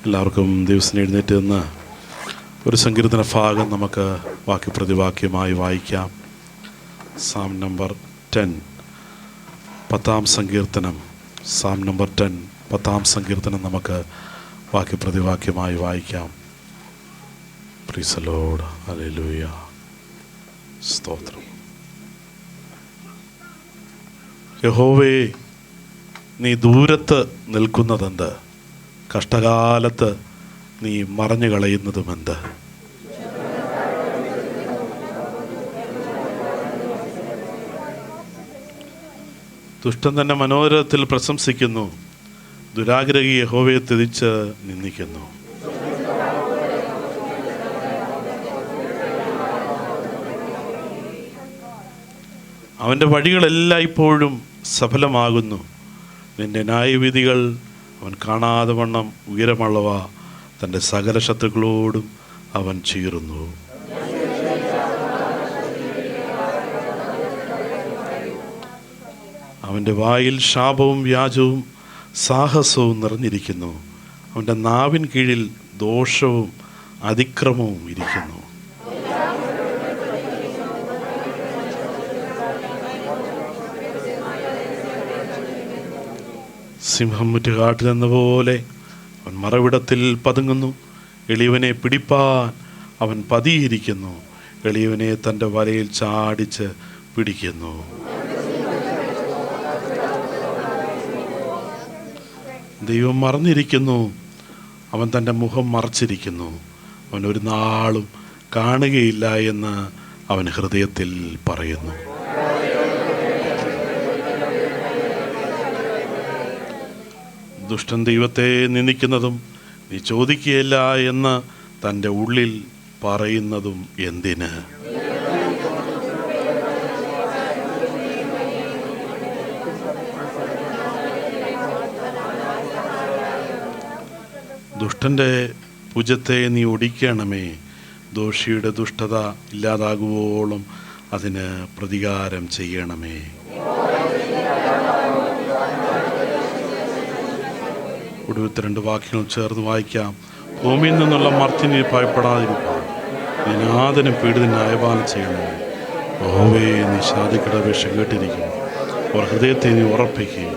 എല്ലാവർക്കും ദിവസം എഴുന്നേറ്റ് നിന്ന് ഒരു സങ്കീർത്തന ഭാഗം നമുക്ക് വാക്യപ്രതിവാക്യമായി വായിക്കാം. സാം നമ്പർ 10, 10-ാം സങ്കീർത്തനം. സാം നമ്പർ 10, 10-ാം സങ്കീർത്തനം നമുക്ക് വാക്യപ്രതിവാക്യമായി വായിക്കാം. Praise the Lord. ഹല്ലേലൂയ. സ്തോത്രം. യഹോവേ, നീ ദൂരത്ത് നിൽക്കുന്നതെന്ത്? കഷ്ടകാലത്ത് നീ മറഞ്ഞു കളയുന്നതുമെന്ത്? ദുഷ്ടൻ തന്നെ മനോരഥത്തിൽ പ്രശംസിക്കുന്നു, ദുരാഗ്രഹി യഹോവയെ തിരിച്ച് നിന്ദിക്കുന്നു. അവൻ്റെ വഴികളെല്ലാം ഇപ്പോഴും സഫലമാകുന്നു. നിന്റെ ന്യായവിധികൾ അവൻ കാണാതെ വണ്ണം ഉയരമുള്ളവ. തൻ്റെ സകല ശത്രുക്കളോടും അവൻ ചീറുന്നു. അവൻ്റെ വായിൽ ശാപവും വ്യാജവും സാഹസവും നിറഞ്ഞിരിക്കുന്നു. അവൻ്റെ നാവിൻ കീഴിൽ ദോഷവും അതിക്രമവും ഇരിക്കുന്നു. സിംഹം മുറ്റുകാട്ടിലെന്ന പോലെ അവൻ മറവിടത്തിൽ പതുങ്ങുന്നു. എളിയവനെ പിടിപ്പാൻ അവൻ പതിയിരിക്കുന്നു. എളിയവനെ തൻ്റെ വലയിൽ ചാടിച്ച് പിടിക്കുന്നു. ദൈവം മറഞ്ഞിരിക്കുന്നു, അവൻ തൻ്റെ മുഖം മറച്ചിരിക്കുന്നു. അവൻ ഒരു നാളും കാണുകയില്ല എന്ന് അവൻ ഹൃദയത്തിൽ പറയുന്നു. ദുഷ്ടൻ ദൈവത്തെ നിന്ദിക്കുന്നതും നീ ചോദിക്കുകയില്ല എന്ന് തൻ്റെ ഉള്ളിൽ പറയുന്നതും എന്തിന്? ദുഷ്ടൻ്റെ ഭുജത്തെ നീ ഒടിക്കണമേ. ദോഷിയുടെ ദുഷ്ടത ഇല്ലാതാകുവോളം അതിന് പ്രതികാരം ചെയ്യണമേ. ഒടുവിലത്തെ 2 വാക്യങ്ങൾ ചേർന്ന് വായിക്കാം. ഭൂമിയിൽ നിന്നുള്ള മർത്യനെ ഭയപ്പെടാതിരിക്കാൻ നിനാഥനും പീഡിതന് ന്യായപാലനം ചെയ്യണമേ. യഹോവേ, നീ ശാദികളുടെ അപേക്ഷ കേട്ടിരിക്കും. അവർ ഹൃദയത്തെ നീ ഉറപ്പിക്കുകയും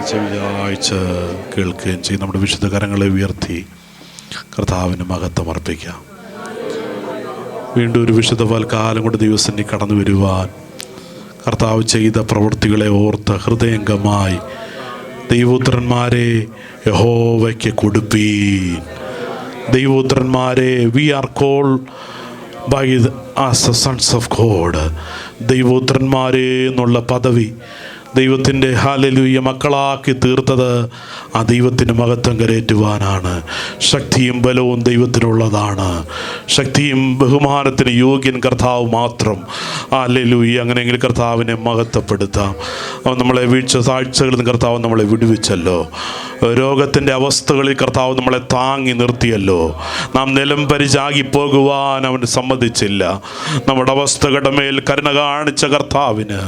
ചെവിയാഴ്ച കേൾക്കുകയും ചെയ്യും. നമ്മുടെ വിശുദ്ധ കരങ്ങളെ ഉയർത്തി കർത്താവിന് മഹത്വം അർപ്പിക്കാം. വീണ്ടും ഒരു വിശുദ്ധ കാലം കൊണ്ട് ദിവസം കടന്നു വരുവാൻ കർത്താവ് ചെയ്ത പ്രവൃത്തികളെ ഓർത്ത് ഹൃദയംഗമായി ദൈവപുത്രന്മാരെ യഹോവയ്ക്ക് കൊടുപ്പീൻ. ദൈവപുത്രന്മാരെ, we are called by as the sons of God. ദൈവപുത്രന്മാരെ എന്നുള്ള പദവി ദൈവത്തിൻ്റെ ഹല്ലേലൂയ മക്കളാക്കി തീർത്തത് ആ ദൈവത്തിന് മഹത്വം കരേറ്റുവാനാണ്. ശക്തിയും ബലവും ദൈവത്തിനുള്ളതാണ്. ശക്തിയും ബഹുമാനത്തിന് യോഗ്യൻ കർത്താവ് മാത്രം. ഹല്ലേലൂയ. അങ്ങനെയെങ്കിൽ കർത്താവിനെ മഹത്വപ്പെടുത്താം. അവൻ നമ്മളെ വീഴ്ച താഴ്ചകളിൽ നിന്ന് കർത്താവ് നമ്മളെ വിടുവിച്ചല്ലോ. രോഗത്തിൻ്റെ അവസ്ഥകളിൽ കർത്താവ് നമ്മളെ താങ്ങി നിർത്തിയല്ലോ. നാം നിലം പരിചാകി പോകുവാൻ അവൻ സമ്മതിച്ചില്ല. നമ്മുടെ അവസ്ഥകളുടെ മേൽ കരുണ കാണിച്ച കർത്താവിന്,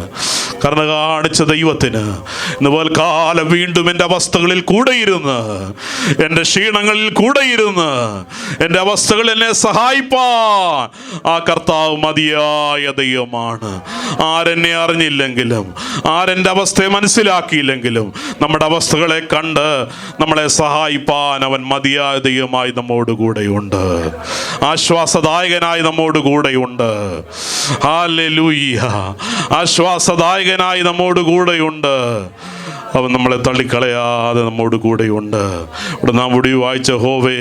കരുണ കാണിച്ച ദൈവത്തിന് ഇന്നുപോലെ കാലം വീണ്ടും എൻ്റെ അവസ്ഥകളിൽ കൂടെയിരുന്ന്, എൻ്റെ ക്ഷീണങ്ങളിൽ കൂടെയിരുന്ന്, എൻ്റെ അവസ്ഥകൾ എന്നെ സഹായിപ്പാൻ ആ കർത്താവ് മതിയായ ദൈവമാണ്. ആരെന്നെ അറിഞ്ഞില്ലെങ്കിലും, ആരെൻ്റെ അവസ്ഥയെ മനസ്സിലാക്കിയില്ലെങ്കിലും, നമ്മുടെ അവസ്ഥകളെ കണ്ട് നമ്മളെ സഹായിപ്പാൻ അവൻ മതിയായ ദൈവമായി നമ്മോട് കൂടെയുണ്ട്. ആശ്വാസദായകനായി നമ്മോട് കൂടെയുണ്ട്. ഹല്ലേലൂയ. ആശ്വാസദായകനായി നമ്മോട് കൂടെയുണ്ട്. അവൻ നമ്മളെ തള്ളിക്കളയാതെ നമ്മോട് കൂടെയുണ്ട്. ഇവിടെ നാം ഒടുവിൽ വായിച്ച യഹോവേ,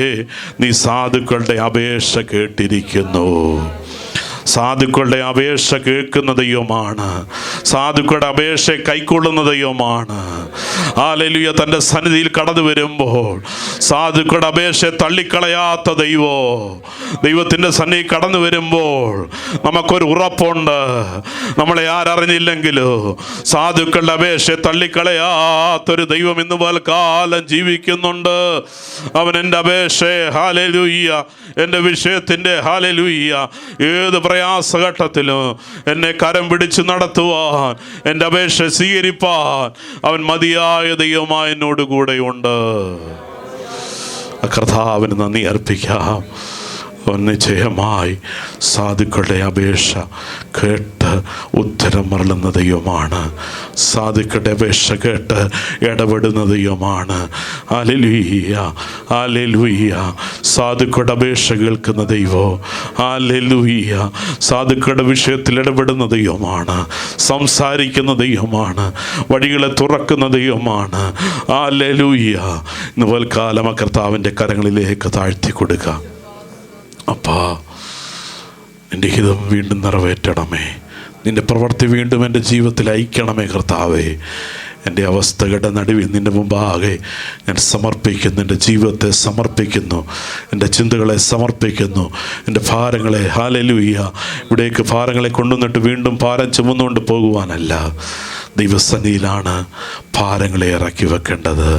നീ സാധുക്കളുടെ അപേക്ഷ കേട്ടിരിക്കുന്നു. സാധുക്കളുടെ അപേക്ഷ കേൾക്കുന്ന ദൈവമാണ്. സാധുക്കളുടെ അപേക്ഷ കൈക്കൊള്ളുന്ന ദൈവമാണ്. ഹല്ലേലൂയ. തൻ്റെ സന്നിധിയിൽ കടന്നു വരുമ്പോൾ സാധുക്കളുടെ അപേക്ഷ തള്ളിക്കളയാത്ത ദൈവത്തിൻ്റെ സന്നിധിയിൽ കടന്നു വരുമ്പോൾ നമുക്കൊരു ഉറപ്പുണ്ട്. നമ്മളെ ആരറിഞ്ഞില്ലെങ്കിലോ സാധുക്കളുടെ അപേക്ഷ തള്ളിക്കളയാത്തൊരു ദൈവം ഇന്ന് കാലം ജീവിക്കുന്നുണ്ട്. അവൻ എൻ്റെ അപേക്ഷ, ഹല്ലേലൂയ, എൻ്റെ വിഷയത്തിൻ്റെ, ഹല്ലേലൂയ, ഏത് പ്രയാസഘട്ടത്തിലും എന്നെ കരം പിടിച്ച് നടത്തുവാൻ, എൻ്റെ അപേക്ഷ സ്വീകരിപ്പാൻ അവൻ മതിയായ ദൈവമായി എന്നോട് കൂടെയുണ്ട്. കർത്താവിന് നന്ദി അർപ്പിക്കാം. നിശ്ചയമായി സാധുക്കളുടെ അപേക്ഷ കേട്ട് ഉത്തരം മറളുന്ന ദൈവമാണ്. സാധുക്കളുടെ അപേക്ഷ കേട്ട് ഇടപെടുന്ന ദൈവമാണ്. Hallelujah, hallelujah. സാധുക്കളുടെ അപേക്ഷ കേൾക്കുന്ന ദൈവം. ഹല്ലേലൂയ. സാധുക്കളുടെ വിഷയത്തിൽ ഇടപെടുന്ന ദൈവമാണ്. സംസാരിക്കുന്ന ദൈവമാണ്. വഴികളെ തുറക്കുന്ന ദൈവമാണ്. ഹല്ലേലൂയ. ഇന്ന് പൽക്കാലം കർത്താവിൻ്റെ കരങ്ങളിലേക്ക് താഴ്ത്തി കൊടുക്കുക. അപ്പാ, നിൻ്റെ ഹിതം വീണ്ടും നിറവേറ്റണമേ. നിൻ്റെ പ്രവൃത്തി വീണ്ടും എൻ്റെ ജീവിതത്തിൽ അയക്കണമേ കർത്താവേ. എൻ്റെ അവസ്ഥകളുടെ നടുവിൽ നിൻ്റെ മുമ്പാകെ ഞാൻ സമർപ്പിക്കുന്നു. എൻ്റെ ജീവിതത്തെ സമർപ്പിക്കുന്നു. എൻ്റെ ചിന്തകളെ സമർപ്പിക്കുന്നു. എൻ്റെ ഭാരങ്ങളെ, ഹല്ലേലൂയ, ഇവിടേക്ക് ഭാരങ്ങളെ കൊണ്ടുവന്നിട്ട് വീണ്ടും ഭാരം ചുമന്നുകൊണ്ട് പോകുവാനല്ല, ദൈവസന്നിധിയിലാണ് ഭാരങ്ങളെ ഇറക്കി വെക്കേണ്ടത്.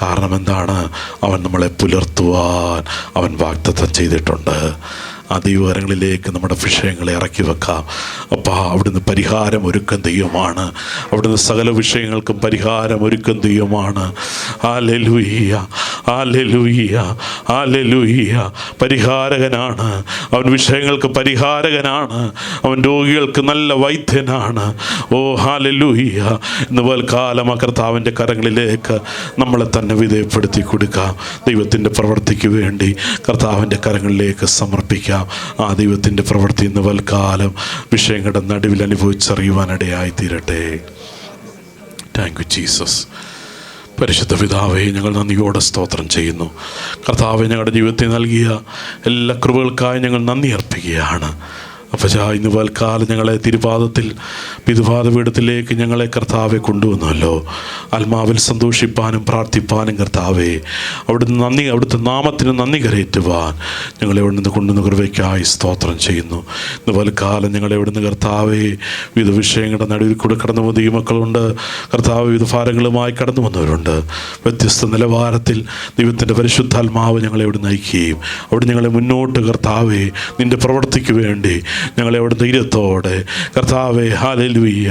കാരണം എന്താണ്? അവൻ നമ്മളെ പുലർത്തുവാൻ അവൻ വാഗ്ദത്തം ചെയ്തിട്ടുണ്ട്. ആ ദൈവകരങ്ങളിലേക്ക് നമ്മുടെ വിഷയങ്ങളെ ഇറക്കി വെക്കാം. അപ്പോൾ അവിടുന്ന് പരിഹാരം ഒരുക്കം ദൈവമാണ്. അവിടുന്ന് സകല വിഷയങ്ങൾക്കും പരിഹാരം ഒരുക്കം ദൈവമാണ്. Hallelujah, hallelujah, hallelujah. പരിഹാരകനാണ് അവൻ. വിഷയങ്ങൾക്ക് പരിഹാരകനാണ് അവൻ. രോഗികൾക്ക് നല്ല വൈദ്യനാണ്. ഓ ഹല്ലേലൂയ. ഇന്ന് പൽക്കാലം കർത്താവിൻ്റെ കരങ്ങളിലേക്ക് നമ്മളെ തന്നെ വിധേയപ്പെടുത്തി കൊടുക്കാം. ദൈവത്തിൻ്റെ പ്രവൃത്തിക്ക് വേണ്ടി കർത്താവിൻ്റെ കരങ്ങളിലേക്ക് സമർപ്പിക്കാം. ആ ദൈവത്തിൻ്റെ പ്രവൃത്തി ഇന്ന് വൽക്കാലം വിഷയങ്ങളുടെ നടുവിൽ അനുഭവിച്ചറിയുവാനിടയായി തീരട്ടെ. Thank you Jesus. പരിശുദ്ധ പിതാവേ, ഞങ്ങൾ നന്ദിയോടെ സ്തോത്രം ചെയ്യുന്നു. കർത്താവേ, ഞങ്ങളുടെ ജീവിതത്തിൽ നൽകിയ എല്ലാ കൃപകൾക്കായി ഞങ്ങൾ നന്ദി അർപ്പിക്കുകയാണ്. അപ്പോൾ ഇന്ന് പൽക്കാലം ഞങ്ങളെ തിരുപാദത്തിൽ പിതൃപാദ പീഠത്തിലേക്ക് ഞങ്ങളെ കർത്താവെ കൊണ്ടുവന്നല്ലോ. ആത്മാവിൽ സന്തോഷിപ്പാനും പ്രാർത്ഥിപ്പാനും കർത്താവെ അവിടുത്തെ നാമത്തിന് നന്ദി കരയേറ്റുവാൻ ഞങ്ങളെ ഇവിടുന്ന് കൊണ്ടുവന്ന കൃപയ്ക്കായി സ്തോത്രം ചെയ്യുന്നു. ഇന്ന് പൽക്കാലം ഞങ്ങളെ ഇവിടുന്ന് കർത്താവെ വിവിധ വിഷയങ്ങളുടെ നടുവിൽ കൂടെ കടന്നു വന്ന ഈ മക്കളുണ്ട്. കർത്താവ് വിവിധ ഭാരങ്ങളുമായി കടന്നു വന്നവരുണ്ട്. വ്യത്യസ്ത നിലവാരത്തിൽ ദൈവത്തിൻ്റെ പരിശുദ്ധാത്മാവ് ഞങ്ങളെ ഇവിടെ നയിക്കുകയും അവിടെ ഞങ്ങളെ മുന്നോട്ട് കർത്താവെ നിൻ്റെ പ്രവൃത്തിക്ക് വേണ്ടി ഞങ്ങളെ അവിടെ ധൈര്യത്തോടെ കർത്താവെ, ഹല്ലേലൂയ,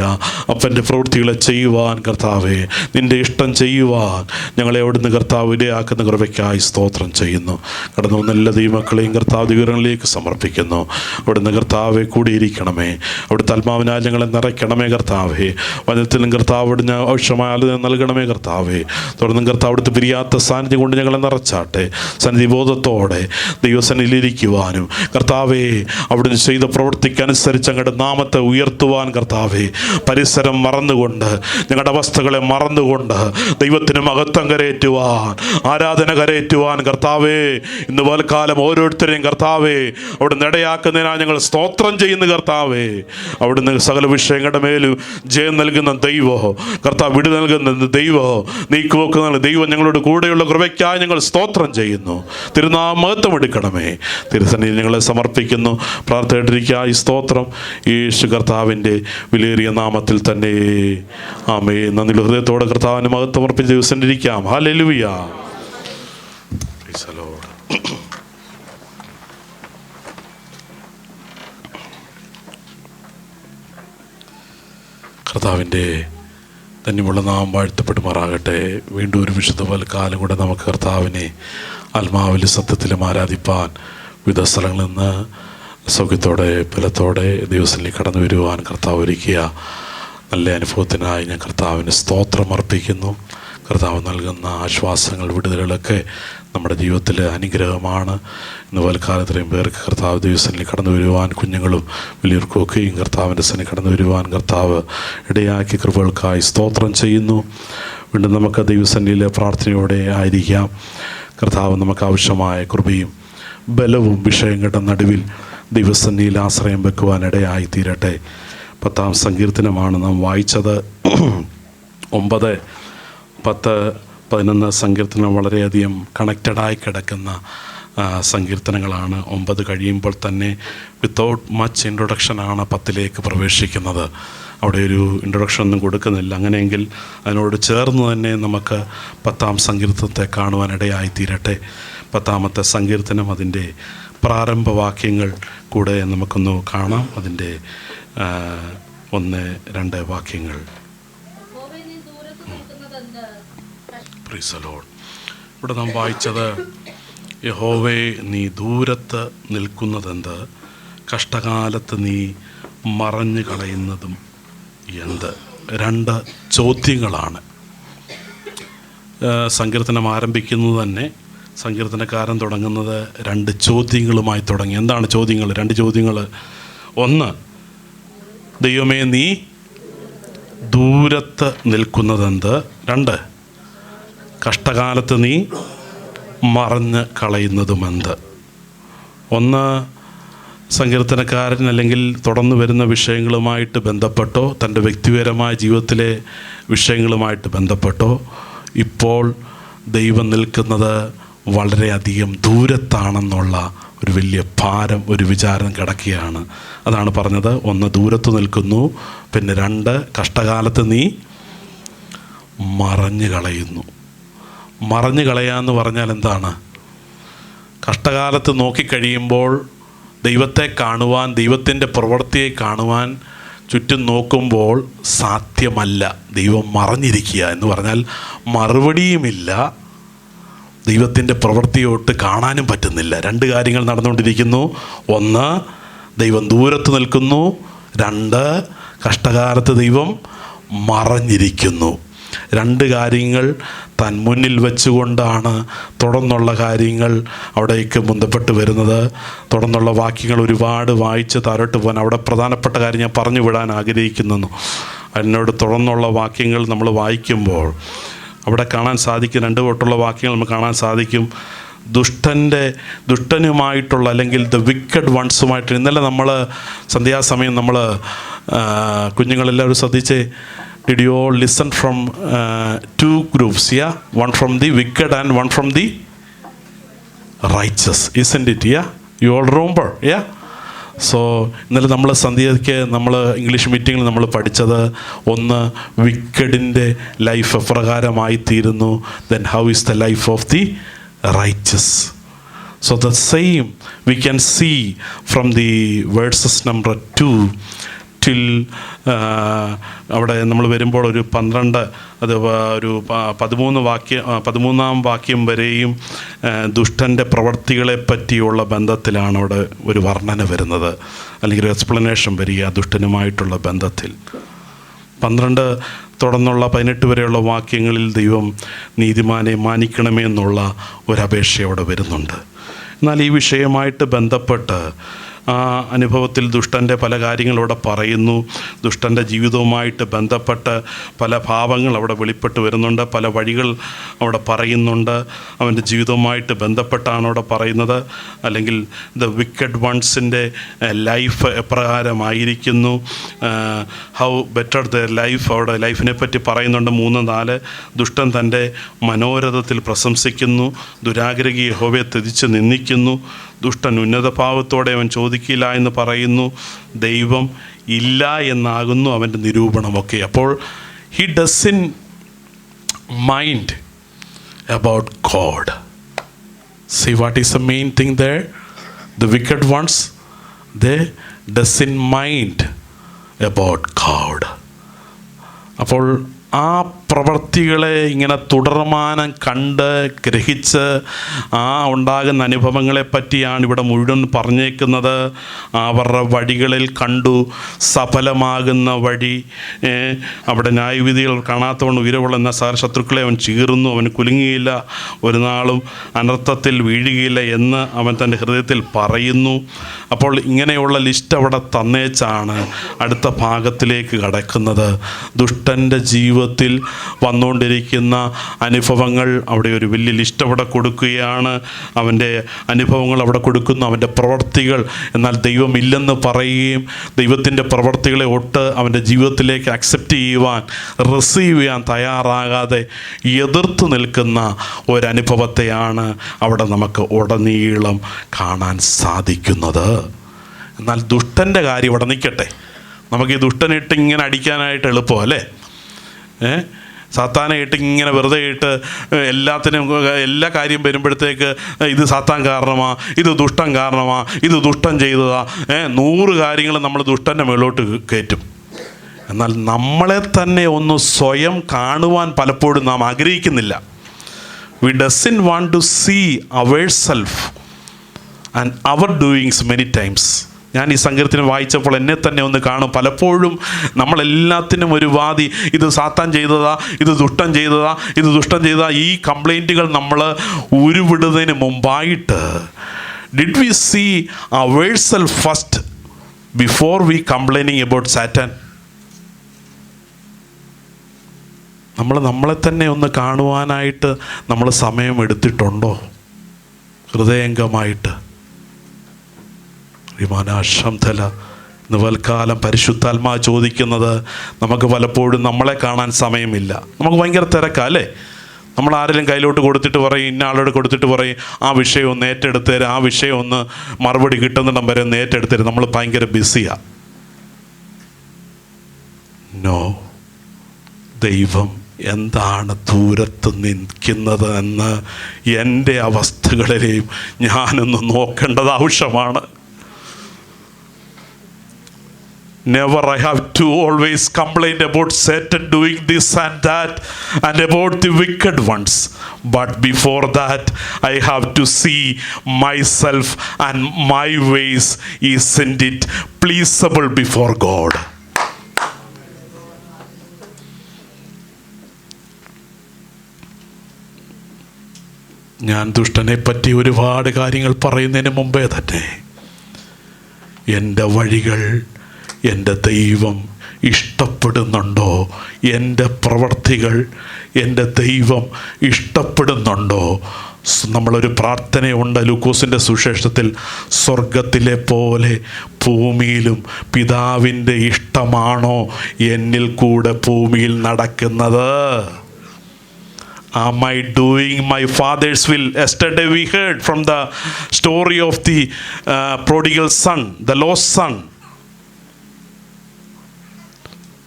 അപ്പൻ്റെ പ്രവൃത്തികളെ ചെയ്യുവാൻ കർത്താവെ, നിൻ്റെ ഇഷ്ടം ചെയ്യുവാൻ ഞങ്ങളെ അവിടുന്ന് കർത്താവ് ഇടയാക്കുന്ന കൃപയ്ക്കായി സ്തോത്രം ചെയ്യുന്നു. കടന്നു വന്ന എല്ലാ ദൈവമക്കളെയും കർത്താവ് വിവരങ്ങളിലേക്ക് സമർപ്പിക്കുന്നു. അവിടുന്ന് കർത്താവെ കൂടിയിരിക്കണമേ. അവിടുത്തെ ആത്മാവിനാൽ ഞങ്ങളെ നിറയ്ക്കണമേ കർത്താവെ. വചനത്തിലും കർത്താവ് അവിടുന്ന് ആവശ്യമായ ആലോചന നൽകണമേ കർത്താവെ. തുടർന്നും കർത്താവ് അവിടുത്തെ പിരിയാത്ത സാന്നിധ്യം കൊണ്ട് ഞങ്ങളെ നിറച്ചാട്ടെ. സന്നിധി ബോധത്തോടെ ദൈവസന്നിധിയിലിരിക്കുവാനും കർത്താവെ അവിടുന്ന് ചെയ്ത പ്രവൃത്തിക്കനുസരിച്ച് അങ്ങയുടെ നാമത്തെ ഉയർത്തുവാൻ കർത്താവെ, പരിസരം മറന്നുകൊണ്ട് ഞങ്ങളുടെ അവസ്ഥകളെ മറന്നുകൊണ്ട് ദൈവത്തിന് മഹത്വം കരയേറ്റുവാൻ, ആരാധന കരയേറ്റുവാൻ കർത്താവെ ഇന്ന് പൽക്കാലം ഓരോരുത്തരെയും കർത്താവെ അവിടുന്ന് ഇടയാക്കുന്നതിനാൽ ഞങ്ങൾ സ്തോത്രം ചെയ്യുന്നു കർത്താവെ. അവിടുന്ന് സകല വിഷയങ്ങളുടെ മേലും ജയം നൽകുന്ന ദൈവോ, കർത്താവ് വിടു നൽകുന്ന ദൈവോ, നീക്കുവെക്കുന്ന ദൈവം ഞങ്ങളോട് കൂടെയുള്ള കൃപയ്ക്കായി ഞങ്ങൾ സ്തോത്രം ചെയ്യുന്നു. തിരുനാമത്വം എടുക്കണമേ. തിരുസന്നിധിയിൽ ഞങ്ങളെ സമർപ്പിക്കുന്നു. പ്രാർത്ഥനയിട്ടിരിക്കായി സ്തോത്രം. യേശു കർത്താവിൻ്റെ വിലയേറിയ നാമത്തിൽ തന്നെ ആമേൻ. നന്ദി ഹൃദയത്തോടെ കർത്താവിന് മഹത്വം അർപ്പിച്ച് ദിവസം ഇരിക്കാം. ഹല്ലേലൂയ. കർത്താവിൻ്റെ ധന്യമുള്ള നാമം വാഴ്ത്തപ്പെടുമാറാകട്ടെ. വീണ്ടും ഒരു വിശുദ്ധ പൽക്കാലം കൂടെ നമുക്ക് കർത്താവിനെ ആത്മാവിലും സത്യത്തിലും ആരാധിപ്പാൻ വിവിധ സ്ഥലങ്ങളിൽ നിന്ന് സൗഖ്യത്തോടെ ബലത്തോടെ ദിവസത്തിൽ കടന്നു വരുവാൻ കർത്താവ് ഒരുക്കിയ നല്ല അനുഭവത്തിനായി ഞാൻ കർത്താവിന് സ്തോത്രം അർപ്പിക്കുന്നു. കർത്താവ് നൽകുന്ന ആശ്വാസങ്ങൾ, വിടുതലുകളൊക്കെ നമ്മുടെ ജീവിതത്തിൽ അനുഗ്രഹമാണ്. ഇന്ന് പൽക്കാലത്രയും പേർക്ക് കർത്താവ് ദിവസത്തിൽ കടന്നു വരുവാൻ, കുഞ്ഞുങ്ങളും വലിയവർക്കും ഒക്കെയും കർത്താവിൻ്റെ സന്നിധി കടന്നു വരുവാൻ കർത്താവ് ഇടയാക്കി കൃപകൾക്കായി സ്തോത്രം ചെയ്യുന്നു. വീണ്ടും നമുക്ക് ദൈവസന്നിധിയിലെ പ്രാർത്ഥനയോടെ ആയിരിക്കാം. കർത്താവ് നമുക്ക് ആവശ്യമായ കൃപയും ബലവും വിഷയങ്ങളുടെ നടുവിൽ ദൈവസന്നിധിയിൽ ആശ്രയം വെക്കുവാൻ ഇടയായി തീരട്ടെ. 10-ാം സങ്കീർത്തനമാണ് നാം വായിച്ചത്. 9, 10, 11 സങ്കീർത്തനം വളരെയധികം കണക്റ്റഡായി കിടക്കുന്ന സങ്കീർത്തനങ്ങളാണ്. 9 കഴിയുമ്പോൾ തന്നെ വിത്തൗട്ട് മച്ച് ഇൻട്രൊഡക്ഷനാണ് 10ലേക്ക് പ്രവേശിക്കുന്നത്. അവിടെ ഒരു ഇൻട്രൊഡക്ഷൻ ഒന്നും കൊടുക്കുന്നില്ല. അങ്ങനെയെങ്കിൽ അതിനോട് ചേർന്ന് തന്നെ നമുക്ക് 10-ാം സങ്കീർത്തനത്തെ കാണുവാനിടയായി തീരട്ടെ. 10-ാമത്തെ സങ്കീർത്തനം, അതിൻ്റെ പ്രാരംഭവാക്യങ്ങൾ കൂടെ നമുക്കൊന്ന് കാണാം. അതിൻ്റെ 1-2 വാക്യങ്ങൾ. ഇവിടെ നാം വായിച്ചത് യഹോവേ, നീ ദൂരത്ത് നിൽക്കുന്നതെന്ത്? കഷ്ടകാലത്ത് നീ മറഞ്ഞു കളയുന്നതും എന്ത്? രണ്ട് ചോദ്യങ്ങളാണ്. സങ്കീർത്തനം ആരംഭിക്കുന്നത് തന്നെ, സങ്കീർത്തനക്കാരൻ തുടങ്ങുന്നത് രണ്ട് ചോദ്യങ്ങളുമായി തുടങ്ങി. എന്താണ് ചോദ്യങ്ങൾ? രണ്ട് ചോദ്യങ്ങൾ. ഒന്ന്, ദൈവമേ നീ ദൂരത്ത് നിൽക്കുന്നതെന്ത്? രണ്ട്, കഷ്ടകാലത്ത് നീ മറഞ്ഞ് കളയുന്നതുമെന്ത്? ഒന്ന് സങ്കീർത്തനക്കാരൻ അല്ലെങ്കിൽ തുടർന്ന് വരുന്ന വിഷയങ്ങളുമായിട്ട് ബന്ധപ്പെട്ടോ, തൻ്റെ വ്യക്തിപരമായ ജീവിതത്തിലെ വിഷയങ്ങളുമായിട്ട് ബന്ധപ്പെട്ടോ, ഇപ്പോൾ ദൈവം നിൽക്കുന്നത് വളരെയധികം ദൂരത്താണെന്നുള്ള ഒരു വലിയ ഭാരം, ഒരു വിചാരം കിടക്കുകയാണ്. അതാണ് പറഞ്ഞത്. ഒന്ന്, ദൂരത്ത് നിൽക്കുന്നു. പിന്നെ രണ്ട്, കഷ്ടകാലത്ത് നീ മറഞ്ഞു കളയുന്നു. മറഞ്ഞു കളയാന്ന് പറഞ്ഞാൽ എന്താണ്? കഷ്ടകാലത്ത് നോക്കിക്കഴിയുമ്പോൾ ദൈവത്തെ കാണുവാൻ, ദൈവത്തിൻ്റെ പ്രവൃത്തിയെ കാണുവാൻ ചുറ്റും നോക്കുമ്പോൾ സാധ്യമല്ല. ദൈവം മറഞ്ഞിരിക്കുക എന്ന് പറഞ്ഞാൽ മറുപടിയുമില്ല, ദൈവത്തിൻ്റെ പ്രവൃത്തിയോട്ട് കാണാനും പറ്റുന്നില്ല. രണ്ട് കാര്യങ്ങൾ നടന്നുകൊണ്ടിരിക്കുന്നു. ഒന്ന്, ദൈവം ദൂരത്ത് നിൽക്കുന്നു. രണ്ട്, കഷ്ടകാലത്ത് ദൈവം മറഞ്ഞിരിക്കുന്നു. രണ്ട് കാര്യങ്ങൾ താൻ മുന്നിൽ വെച്ചുകൊണ്ടാണ് തുടർന്നുള്ള കാര്യങ്ങൾ അവിടേക്ക് ബന്ധപ്പെട്ട് വരുന്നത്. തുടർന്നുള്ള വാക്യങ്ങൾ ഒരുപാട് വായിച്ച് താഴോട്ട് പോകാൻ, അവിടെ പ്രധാനപ്പെട്ട കാര്യം ഞാൻ പറഞ്ഞു വിടാൻ ആഗ്രഹിക്കുന്നു. അതിനോട് തുടർന്നുള്ള വാക്യങ്ങൾ നമ്മൾ വായിക്കുമ്പോൾ അവിടെ കാണാൻ സാധിക്കും, രണ്ട് തൊട്ടുള്ള വാക്യങ്ങൾ നമുക്ക് കാണാൻ സാധിക്കും. ദുഷ്ടനുമായിട്ടുള്ള അല്ലെങ്കിൽ ദ വിക്കഡ് വൺസുമായിട്ട്. ഇന്നലെ നമ്മൾ സന്ധ്യാസമയം നമ്മൾ കുഞ്ഞുങ്ങളെല്ലാവരും ശ്രദ്ധിച്ചേ, did you all listen from two groups? Yeah, one from the wicked and one from the righteous, isn't it? Yeah, you all remember? Yeah. So ഇന്നലെ നമ്മൾ സന്ധ്യയ്ക്ക് നമ്മൾ ഇംഗ്ലീഷ് മീറ്റിങ്ങിൽ നമ്മൾ പഠിച്ചത്, ഒന്ന്, വിക്കഡിൻ്റെ ലൈഫ് എപ്രകാരമായി തീരുന്നു, then how is the life of the righteous. So the same we can see from the verses number 2 till അവിടെ നമ്മൾ വരുമ്പോൾ ഒരു 12, അത് ഒരു 13 വാക്യം വരെയും ദുഷ്ടൻ്റെ പ്രവൃത്തികളെ പറ്റിയുള്ള ബന്ധത്തിലാണ് അവിടെ ഒരു വർണ്ണന വരുന്നത്, അല്ലെങ്കിൽ ഒരു എക്സ്പ്ലനേഷൻ വരിക ദുഷ്ടനുമായിട്ടുള്ള ബന്ധത്തിൽ. 12 തുടർന്നുള്ള 18 വരെയുള്ള വാക്യങ്ങളിൽ ദൈവം നീതിമാനെ മാനിക്കണമേ എന്നുള്ള ഒരപേക്ഷ അവിടെ വരുന്നുണ്ട്. എന്നാൽ ഈ വിഷയമായിട്ട് ബന്ധപ്പെട്ട് ആ അനുഭവത്തിൽ ദുഷ്ടൻ്റെ പല കാര്യങ്ങളവിടെ പറയുന്നു. ദുഷ്ടൻ്റെ ജീവിതവുമായിട്ട് ബന്ധപ്പെട്ട് പല ഭാവങ്ങൾ അവിടെ വെളിപ്പെട്ട് വരുന്നുണ്ട്, പല വഴികൾ അവിടെ പറയുന്നുണ്ട്. അവൻ്റെ ജീവിതവുമായിട്ട് ബന്ധപ്പെട്ടാണ് അവിടെ പറയുന്നത്. അല്ലെങ്കിൽ ദ വിക്കഡ് വൺസിൻ്റെ ലൈഫ് എപ്രകാരമായിരിക്കുന്നു, ഹൗ ബെറ്റർ ദ ലൈഫ്, അവിടെ ലൈഫിനെ പറ്റി പറയുന്നുണ്ട്. 3-4 ദുഷ്ടൻ തൻ്റെ മനോരഥത്തിൽ പ്രശംസിക്കുന്നു, ദുരാഗ്രഹി യഹോവയെ ത്യജിച്ച് നിന്ദിക്കുന്നു, ദുഷ്ടൻ ഉന്നതഭാവത്തോടെ അവൻ ചോദിക്കില്ല എന്ന് പറയുന്നു, ദൈവം ഇല്ല എന്നാകുന്നു അവൻ്റെ നിരൂപണമൊക്കെ. അപ്പോൾ he doesn't mind about God. See what is the main thing there? The wicked ones, they doesn't mind about God. അപ്പോൾ ആ പ്രവൃത്തികളെ ഇങ്ങനെ തുടർമാനം കണ്ട് ഗ്രഹിച്ച് ആ ഉണ്ടാകുന്ന അനുഭവങ്ങളെ പറ്റിയാണ് ഇവിടെ മുഴുവൻ പറഞ്ഞേക്കുന്നത്. അവരുടെ വഴികളിൽ കണ്ടു സഫലമാകുന്ന വഴി. അവിടെ ന്യായവിധികൾ കാണാത്തവണ്ണം ഉയരവുള്ള ശത്രുക്കളെ അവൻ ചീറുന്നു, അവൻ കുലുങ്ങിയില്ല, ഒരു നാളും അനർത്ഥത്തിൽ വീഴുകയില്ല എന്ന് അവൻ തൻ്റെ ഹൃദയത്തിൽ പറയുന്നു. അപ്പോൾ ഇങ്ങനെയുള്ള ലിസ്റ്റ് അവിടെ തന്നേച്ചാണ് അടുത്ത ഭാഗത്തിലേക്ക് കടക്കുന്നത്. ദുഷ്ടൻ്റെ ജീവിതത്തിൽ വന്നുകൊണ്ടിരിക്കുന്ന അനുഭവങ്ങൾ അവിടെ ഒരു വലിയ ലിസ്റ്റ് അവിടെ കൊടുക്കുകയാണ്. അവൻ്റെ അനുഭവങ്ങൾ അവിടെ കൊടുക്കുന്നു, അവൻ്റെ പ്രവൃത്തികൾ. എന്നാൽ ദൈവം ഇല്ലെന്ന് പറയുകയും ദൈവത്തിൻ്റെ പ്രവൃത്തികളെ ഒട്ട് അവൻ്റെ ജീവിതത്തിലേക്ക് അക്സെപ്റ്റ് ചെയ്യുവാൻ, റിസീവ് ചെയ്യാൻ തയ്യാറാകാതെ എതിർത്ത് നിൽക്കുന്ന ഒരനുഭവത്തെയാണ് അവിടെ നമുക്ക് ഉടനീളം കാണാൻ സാധിക്കുന്നത്. എന്നാൽ ദുഷ്ടൻ്റെ കാര്യം ഇവിടെ നിൽക്കട്ടെ. നമുക്ക് ഈ ദുഷ്ടനിട്ട് ഇങ്ങനെ അടിക്കാനായിട്ട് എളുപ്പം അല്ലേ? സാത്താനെ ഇട്ട് ഇങ്ങനെ വെറുതെ ഇട്ട് എല്ലാ കാര്യം വരുമ്പോഴത്തേക്ക് ഇത് സാത്താൻ കാരണമാ, ഇത് ദുഷ്ടൻ കാരണമാ, ഇത് ദുഷ്ടൻ ചെയ്തതാ, 100 കാര്യങ്ങൾ നമ്മൾ ദുഷ്ടൻ്റെ മുകളിലോട്ട് കയറ്റും. എന്നാൽ നമ്മളെ തന്നെ ഒന്ന് സ്വയം കാണുവാൻ പലപ്പോഴും നാം ആഗ്രഹിക്കുന്നില്ല. We doesn't want to see ourselves and our doings many times. ഞാൻ ഈ സങ്കീർത്തനം വായിച്ചപ്പോൾ എന്നെ തന്നെ ഒന്ന് കാണും. പലപ്പോഴും നമ്മളെല്ലാത്തിനും ഒരു വാദി, ഇത് സാത്താൻ ചെയ്തതാ, ഇത് ദുഷ്ടം ചെയ്തതാ, ഇത് ദുഷ്ടം ചെയ്തതാ, ഈ കംപ്ലൈൻറ്റുകൾ നമ്മൾ ഉരുവിടുന്നതിന് മുമ്പായിട്ട് did we see ourselves first before we complaining about Satan? നമ്മളെ തന്നെ ഒന്ന് കാണുവാനായിട്ട് നമ്മൾ സമയം എടുത്തിട്ടുണ്ടോ ഹൃദയംഗമായിട്ട്? വിമാനാശംതല നിവൽക്കാലം പരിശുദ്ധാത്മാ ചോദിക്കുന്നത്, നമുക്ക് പലപ്പോഴും നമ്മളെ കാണാൻ സമയമില്ല. നമുക്ക് ഭയങ്കര തിരക്കാ അല്ലേ? നമ്മൾ ആരെങ്കിലും കയ്യിലോട്ട് കൊടുത്തിട്ട് പറയും, ഇന്ന ആളോട് കൊടുത്തിട്ട് പറയും, ആ വിഷയം ഒന്ന് ഏറ്റെടുത്തേര്, ആ വിഷയം ഒന്ന് മറുപടി കിട്ടുന്നിടം വരെ ഒന്ന് ഏറ്റെടുത്തേര്. നമ്മൾ ഭയങ്കര ബിസിയാണ്. നോ, ദൈവം എന്താണ് ദൂരത്ത് നിൽക്കുന്നത് എന്ന് എൻ്റെ അവസ്ഥകളിലെയും ഞാനൊന്ന് നോക്കേണ്ടത് ആവശ്യമാണ്. Never I have to always complain about Satan doing this and that and about the wicked ones. But before that, I have to see myself and my ways. Isn't it pleasable before God? ഞാൻ ദുഷ്ടനെ പറ്റി ഒരുപാട് കാര്യങ്ങൾ പറയുന്നതിന് മുമ്പേ തന്നെ എൻ്റെ വഴികൾ എൻ്റെ ദൈവം ഇഷ്ടപ്പെടുന്നുണ്ടോ? എൻ്റെ പ്രവർത്തികൾ എൻ്റെ ദൈവം ഇഷ്ടപ്പെടുന്നുണ്ടോ? നമ്മളൊരു പ്രാർത്ഥനയുണ്ട് ലൂക്കോസിൻ്റെ സുവിശേഷത്തിൽ, സ്വർഗത്തിലെ പോലെ ഭൂമിയിലും പിതാവിൻ്റെ ഇഷ്ടമാണോ എന്നിൽ കൂടെ ഭൂമിയിൽ നടക്കുന്നത്? Am I doing my father's will? Yesterday we heard from the story of the prodigal son, the lost son.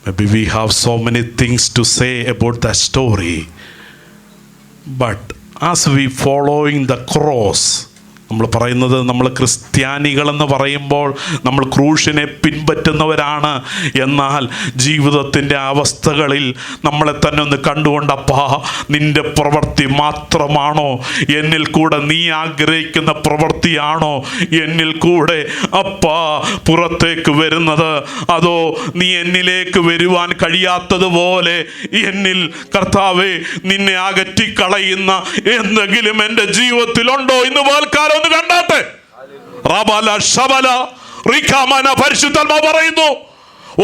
Maybe we have so many things to say about that story, but as we following the cross, നമ്മൾ പറയുന്നത്, നമ്മൾ ക്രിസ്ത്യാനികളെന്ന് പറയുമ്പോൾ നമ്മൾ ക്രൂശിനെ പിൻപറ്റുന്നവരാണ്. എന്നാൽ ജീവിതത്തിൻ്റെ അവസ്ഥകളിൽ നമ്മളെ തന്നെ ഒന്ന് കണ്ടുകൊണ്ടപ്പാ, നിൻ്റെ പ്രവൃത്തി മാത്രമാണോ എന്നിൽ കൂടെ, നീ ആഗ്രഹിക്കുന്ന പ്രവൃത്തിയാണോ എന്നിൽ കൂടെ അപ്പാ പുറത്തേക്ക് വരുന്നത്? അതോ നീ എന്നിലേക്ക് വരുവാൻ കഴിയാത്തതുപോലെ എന്നിൽ കർത്താവേ നിന്നെ അകറ്റിക്കളയുന്ന എന്തെങ്കിലും എൻ്റെ ജീവിതത്തിലുണ്ടോ? ഇന്ന് വാൽക്കാലം ഒന്ന് കണ്ടാട്ടെ. റബല ശബല റിഖാമന പരിശുദ്ധാത്മാ പറയുന്നു,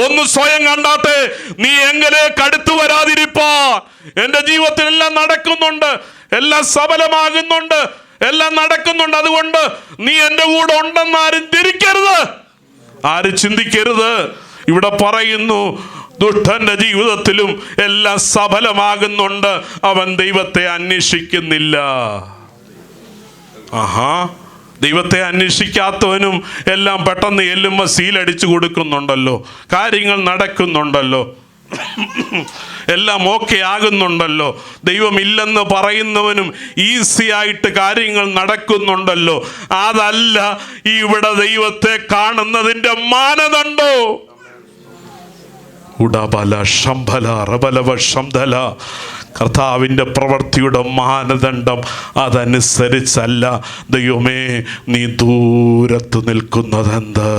ഒന്ന് സ്വയം കണ്ടാട്ടെ. നീ എങ്കിലേക്ക് അടുത്തു വരാതിരിപ്പാൻ എൻ്റെ ജീവിതത്തിൽ എല്ലാം നടക്കുന്നുണ്ട്, എല്ലാം സഫലമാകുന്നുണ്ട്, എല്ലാം നടക്കുന്നുണ്ട്. അതുകൊണ്ട് നീ എൻ്റെ കൂടെ ഉണ്ടെന്ന് ആരും തിരിക്കരുത്, ആരും ചിന്തിക്കരുത്. ഇവിടെ പറയുന്നു, ദുഷ്ടന്റെ ജീവിതത്തിലും എല്ലാം സഫലമാകുന്നുണ്ട്, അവൻ ദൈവത്തെ അന്വേഷിക്കുന്നില്ല. ആഹാ, ദൈവത്തെ അന്വേഷിക്കാത്തവനും എല്ലാം പെട്ടെന്ന് എല്ലുമ്പോൾ സീലടിച്ചു കൊടുക്കുന്നുണ്ടല്ലോ, കാര്യങ്ങൾ നടക്കുന്നുണ്ടല്ലോ, എല്ലാം ഓക്കെ ആകുന്നുണ്ടല്ലോ. ദൈവമില്ലെന്ന് പറയുന്നവനും ഈസി ആയിട്ട് കാര്യങ്ങൾ നടക്കുന്നുണ്ടല്ലോ. അതല്ല ഇവിടെ ദൈവത്തെ കാണുന്നതിൻ്റെ മാനദണ്ഡോ. ഉടബല ശംഭല റബലവ ശംധല. കർത്താവിൻ്റെ പ്രവൃത്തിയുടെ മാനദണ്ഡം അതനുസരിച്ചല്ല. ദൈവമേ, നീ ദൂരത്ത് നിൽക്കുന്നതെന്ത്?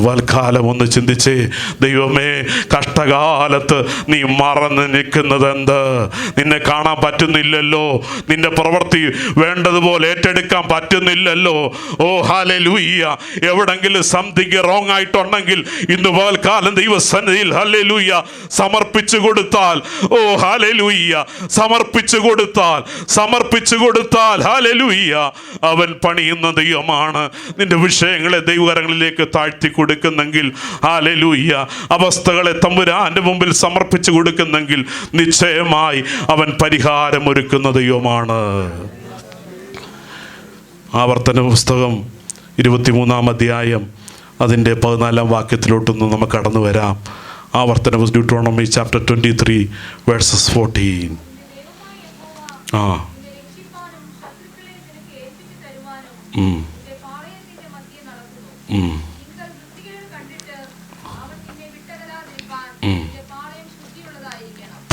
വാൽക്കാലം ഒന്ന് ചിന്തിച്ചേ. ദൈവമേ, കഷ്ടകാലത്ത് നീ മറന്ന് നിൽക്കുന്നതെന്ത്? നിന്നെ കാണാൻ പറ്റുന്നില്ലല്ലോ, നിന്റെ പ്രവൃത്തി വേണ്ടതുപോലെ ഏറ്റെടുക്കാൻ പറ്റുന്നില്ലല്ലോ. ഓ ഹല്ലേലൂയ. എവിടെങ്കിലും സംതിങ് റോങ് ആയിട്ടുണ്ടെങ്കിൽ ഇന്ന് വാൽക്കാലം ദൈവസന്നിധിയിൽ ഹല്ലേലൂയ സമർപ്പിച്ചു കൊടുത്താൽ, ഓ ഹല്ലേലൂയ, സമർപ്പിച്ചു കൊടുത്താൽ ഹല്ലേലൂയ, അവൻ പണിയുന്ന ദൈവമാണ്. നിന്റെ വിഷയങ്ങളെ ദൈവകരങ്ങളിലേക്ക് താഴ്ത്തി കൊടുക്കുന്നെങ്കിൽ, ഹല്ലേലൂയ, അവസ്ഥകളെ തമ്പുരാന്റെ മുമ്പിൽ സമർപ്പിച്ചു കൊടുക്കുന്നെങ്കിൽ നിശ്ചയമായി അവൻ പരിഹാരം ഒരുക്കുന്ന ദൈവമാണ്. ആവർത്തന പുസ്തകം 23-ാം അധ്യായം അതിൻ്റെ 14-ാം വാക്യത്തിലോട്ടൊന്ന് നമുക്ക് കടന്നു വരാം. ആവർത്തന പുസ്തകം Deuteronomy chapter 23 verses 14.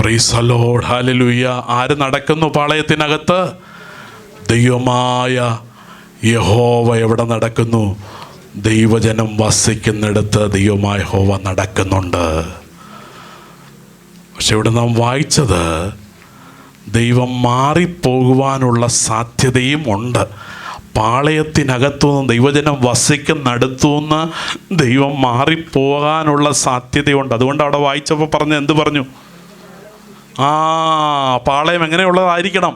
Praise the Lord, hallelujah. ആര് നടക്കുന്നു പാളയത്തിനകത്ത്? ദൈവമായ യഹോവ എവിടെ നടക്കുന്നു? ദൈവജനം വസിക്കുന്നിടത്ത് ദൈവമായ യഹോവ നടക്കുന്നുണ്ട്. പക്ഷെ ഇവിടെ നാം വായിച്ചത് ദൈവം മാറിപ്പോകുവാനുള്ള സാധ്യതയും ഉണ്ട്. പാളയത്തിനകത്തുനിന്ന് ദൈവജനം വസിക്കുന്നിടത്തുനിന്ന് ദൈവം മാറിപ്പോകാനുള്ള സാധ്യതയുണ്ട്. അതുകൊണ്ട് അവിടെ വായിച്ചപ്പോൾ എന്ത് പറഞ്ഞു? പാളയം എങ്ങനെയുള്ളതായിരിക്കണം?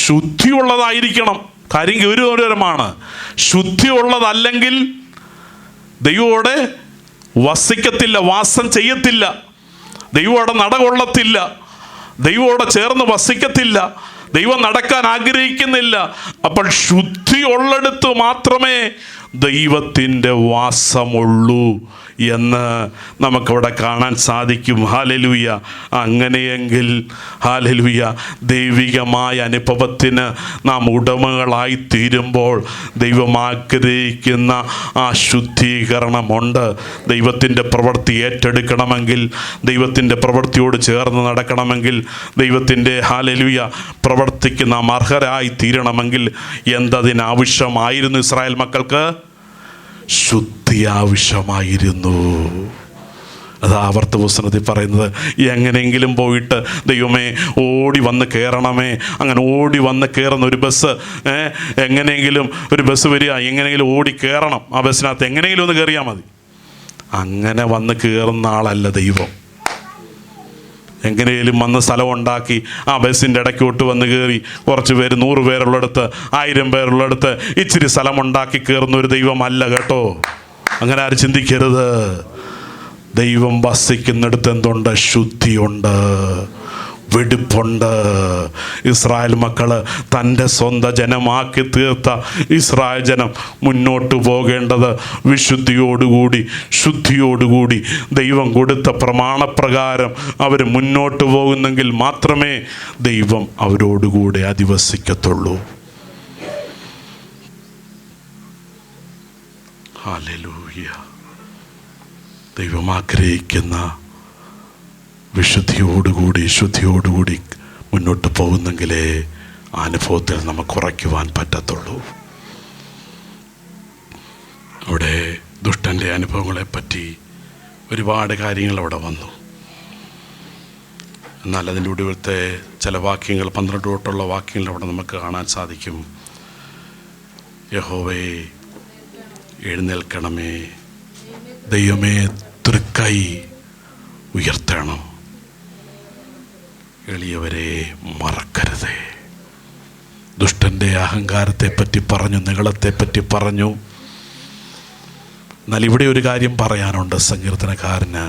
ശുദ്ധിയുള്ളതായിരിക്കണം. കാര്യം ഗൗരവകരമാണ്. ശുദ്ധിയുള്ളതല്ലെങ്കിൽ ദൈവത്തോടെ വസിക്കത്തില്ല, വാസം ചെയ്യത്തില്ല, ദൈവത്തോടെ നടകൊള്ളത്തില്ല, ദൈവത്തോടെ ചേർന്ന് വസിക്കത്തില്ല, ദൈവം നടക്കാൻ ആഗ്രഹിക്കുന്നില്ല. അപ്പോൾ ശുദ്ധിയുള്ളിടത്ത് മാത്രമേ ദൈവത്തിൻ്റെ വാസമുള്ളൂ എന്ന് നമുക്കവിടെ കാണാൻ സാധിക്കും. ഹല്ലേലൂയ. അങ്ങനെയെങ്കിൽ ഹല്ലേലൂയ, ദൈവികമായ അനുഭവത്തിന് നാം ഉടമകളായി തീരുമ്പോൾ ദൈവം ആഗ്രഹിക്കുന്ന ആ ശുദ്ധീകരണമുണ്ട്. ദൈവത്തിൻ്റെ പ്രവൃത്തി ഏറ്റെടുക്കണമെങ്കിൽ, ദൈവത്തിൻ്റെ പ്രവൃത്തിയോട് ചേർന്ന് നടക്കണമെങ്കിൽ, ദൈവത്തിൻ്റെ ഹല്ലേലൂയ പ്രവൃത്തിക്ക് നാം അർഹരായി തീരണമെങ്കിൽ എന്തതിനാവശ്യമായിരുന്നു? ഇസ്രായേൽ മക്കൾക്ക് ശുദ്ധി ആവശ്യമായിരുന്നു. അത് ആവർത്തന പുസ്തകത്തിൽ പറയുന്നത്. എങ്ങനെയെങ്കിലും പോയിട്ട് ദൈവമേ ഓടി വന്ന് കയറണമേ. അങ്ങനെ ഓടി വന്ന് കയറുന്ന ഒരു ബസ്, എങ്ങനെയെങ്കിലും ഒരു ബസ് വരിക, എങ്ങനെയെങ്കിലും ഓടി കയറണം. ആ ബസ്സിനകത്ത് എങ്ങനെയെങ്കിലും ഒന്ന് കയറിയാൽ മതി. അങ്ങനെ വന്ന് കയറുന്ന ആളല്ല ദൈവം. എങ്ങനെയും വന്ന് സ്ഥലം ഉണ്ടാക്കി ആ ബസ്സിൻ്റെ ഇടയ്ക്കോട്ട് വന്ന് കയറി കുറച്ച് പേര് 100 പേരുള്ളിടത്ത് 1000 പേരുള്ളിടത്ത് ഇച്ചിരി സ്ഥലമുണ്ടാക്കി കയറുന്ന ഒരു ദൈവമല്ല കേട്ടോ. അങ്ങനെ ആരും ചിന്തിക്കരുത്. ദൈവം വസിക്കുന്നിടത്ത് എന്തുണ്ട്? ശുദ്ധിയുണ്ട്, വെടിപ്പുണ്ട്. ഇസ്രായേൽ മക്കൾ തൻ്റെ സ്വന്തം ജനമാക്കി തീർത്ത ഇസ്രായേൽ ജനം മുന്നോട്ട് പോകേണ്ടത് വിശുദ്ധിയോടുകൂടി, ശുദ്ധിയോടുകൂടി, ദൈവം കൊടുത്ത പ്രമാണപ്രകാരം അവർ മുന്നോട്ട് പോകുന്നെങ്കിൽ മാത്രമേ ദൈവം അവരോടുകൂടെ അധിവസിക്കത്തുള്ളൂ. ഹല്ലേലൂയ. ദൈവം ആഗ്രഹിക്കുന്ന വിശുദ്ധിയോടുകൂടി, ശുദ്ധിയോടുകൂടി മുന്നോട്ട് പോകുന്നെങ്കിലേ ആ അനുഭവത്തിൽ നമുക്ക് ഉറയ്ക്കുവാൻ പറ്റത്തുള്ളൂ. അവിടെ ദുഷ്ടൻ്റെ അനുഭവങ്ങളെപ്പറ്റി ഒരുപാട് കാര്യങ്ങൾ അവിടെ വന്നു. എന്നാൽ അതിൻ്റെ ഒടുവിലത്തെ ചില വാക്യങ്ങൾ, 12 തൊട്ടുള്ള വാക്യങ്ങൾ അവിടെ നമുക്ക് കാണാൻ സാധിക്കും. യഹോവേ എഴുന്നേൽക്കണമേ, ദൈവമേ തൃക്കൈ ഉയർത്തണം, എളിയവരെ മറക്കരുതേ. ദുഷ്ടൻ്റെ അഹങ്കാരത്തെപ്പറ്റി പറഞ്ഞു, നികളത്തെപ്പറ്റി പറഞ്ഞു. എന്നാൽ ഇവിടെ ഒരു കാര്യം പറയാനുണ്ട് സങ്കീർത്തനക്കാരന്.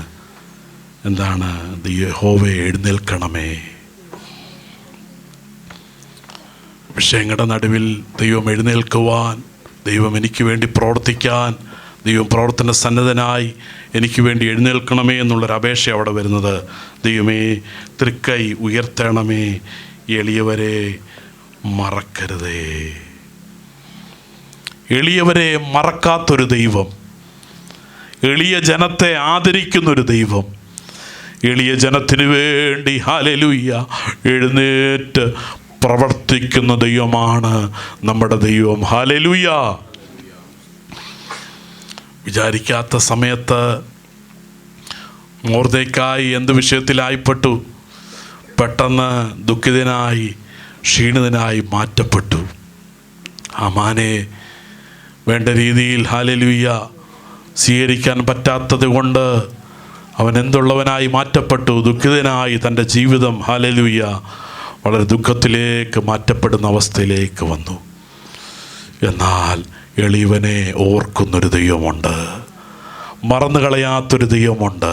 എന്താണ്? യഹോവേ എഴുന്നേൽക്കണമേ. വിഷയങ്ങളുടെ നടുവിൽ ദൈവം എഴുന്നേൽക്കുവാൻ, ദൈവം എനിക്ക് വേണ്ടി പ്രവർത്തിക്കാൻ, ദൈവം പ്രവർത്തന സന്നദ്ധനായി എനിക്ക് വേണ്ടി എഴുന്നേൽക്കണമേ എന്നുള്ളൊരു അപേക്ഷ അവിടെ വരുന്നത്. ദൈവമേ തൃക്കൈ ഉയർത്തണമേ, എളിയവരെ മറക്കരുതേ. എളിയവരെ മറക്കാത്തൊരു ദൈവം, എളിയ ജനത്തെ ആദരിക്കുന്നൊരു ദൈവം, എളിയ ജനത്തിന് വേണ്ടി ഹല്ലേലൂയ എഴുന്നേറ്റ് പ്രവർത്തിക്കുന്ന ദൈവമാണ് നമ്മുടെ ദൈവം. ഹല്ലേലൂയ. വിചാരിക്കാത്ത സമയത്ത് മൊർദെഖായി എന്ത് വിഷയത്തിലായിപ്പെട്ടു? പെട്ടെന്ന് ദുഃഖിതനായി, ക്ഷീണിതനായി മാറ്റപ്പെട്ടു. ഹാമാനെ വേണ്ട രീതിയിൽ ഹല്ലേലൂയ സ്വീകരിക്കാൻ പറ്റാത്തത് കൊണ്ട് അവൻ എന്തുള്ളവനായി മാറ്റപ്പെട്ടു? ദുഃഖിതനായി തൻ്റെ ജീവിതം ഹല്ലേലൂയ വളരെ ദുഃഖത്തിലേക്ക് മാറ്റപ്പെടുന്ന അവസ്ഥയിലേക്ക് വന്നു. എന്നാൽ എളിയവനെ ഓർക്കുന്നൊരു ദൈവമുണ്ട്, മറന്നു കളയാത്തൊരു ദൈവമുണ്ട്,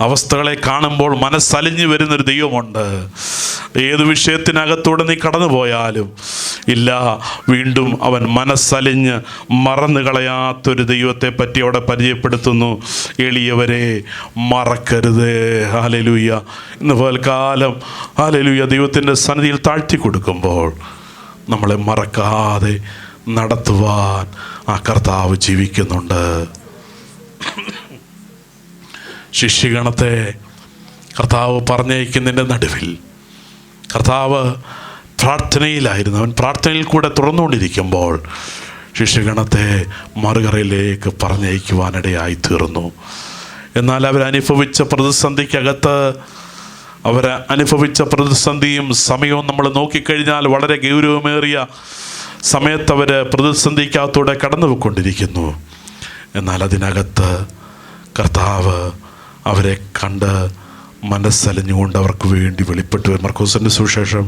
അവസ്ഥകളെ കാണുമ്പോൾ മനസ്സലിഞ്ഞു വരുന്നൊരു ദൈവമുണ്ട്. ഏത് വിഷയത്തിനകത്തൂടെ നീ കടന്നു പോയാലും ഇല്ല, വീണ്ടും അവൻ മനസ്സലിഞ്ഞ് മറന്നു കളയാത്തൊരു ദൈവത്തെ പറ്റി അവിടെ പരിചയപ്പെടുത്തുന്നു. എളിയവരെ മറക്കരുത്. ഹല്ലേലൂയ. ഇന്ന് പകൽക്കാലം ഹല്ലേലൂയ ദൈവത്തിൻ്റെ സന്നിധിയിൽ താഴ്ത്തി കൊടുക്കുമ്പോൾ നമ്മളെ മറക്കാതെ നടത്തുവാൻ ആ കർത്താവ് ജീവിക്കുന്നുണ്ട്. ശിഷ്യഗണത്തെ കർത്താവ് പറഞ്ഞയക്കുന്നതിൻ്റെ നടുവിൽ കർത്താവ് പ്രാർത്ഥനയിലായിരുന്നു. അവൻ പ്രാർത്ഥനയിൽ കൂടെ തുറന്നുകൊണ്ടിരിക്കുമ്പോൾ ശിഷ്യഗണത്തെ മറുകരയിലേക്ക് പറഞ്ഞയക്കുവാനിടയായി തീർന്നു. എന്നാൽ അവരനുഭവിച്ച പ്രതിസന്ധിക്കകത്ത് പ്രതിസന്ധിയും സമയവും നമ്മൾ നോക്കിക്കഴിഞ്ഞാൽ വളരെ ഗൗരവമേറിയ സമയത്ത് അവർ പ്രതിസന്ധിക്കകത്തൂടെ കടന്നു പോയിക്കൊണ്ടിരിക്കുന്നു. എന്നാൽ അതിനകത്ത് കർത്താവ് അവരെ കണ്ട് മനസ്സലിഞ്ഞുകൊണ്ട് അവർക്ക് വേണ്ടി വെളിപ്പെട്ടു വരും. മർക്കോസിൻ്റെ സുവിശേഷം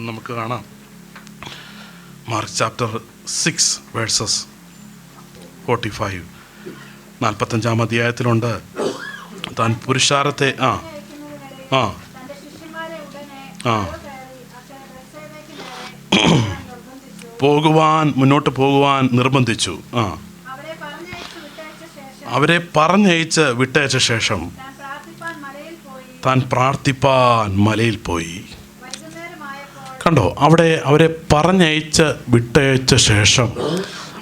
നമുക്ക് കാണാം. Mark chapter 6 versus 45, 45-ാം അധ്യായത്തിലുണ്ട്. താൻ പുരുഷാരത്തെ മുന്നോട്ട് പോകുവാൻ നിർബന്ധിച്ചു. അവരെ പറഞ്ഞയച്ച് വിട്ടയച്ച ശേഷം താൻ പ്രാർത്ഥിപ്പാൻ മലയിൽ പോയി. കണ്ടോ, അവരെ പറഞ്ഞയച്ച് വിട്ടയച്ച ശേഷം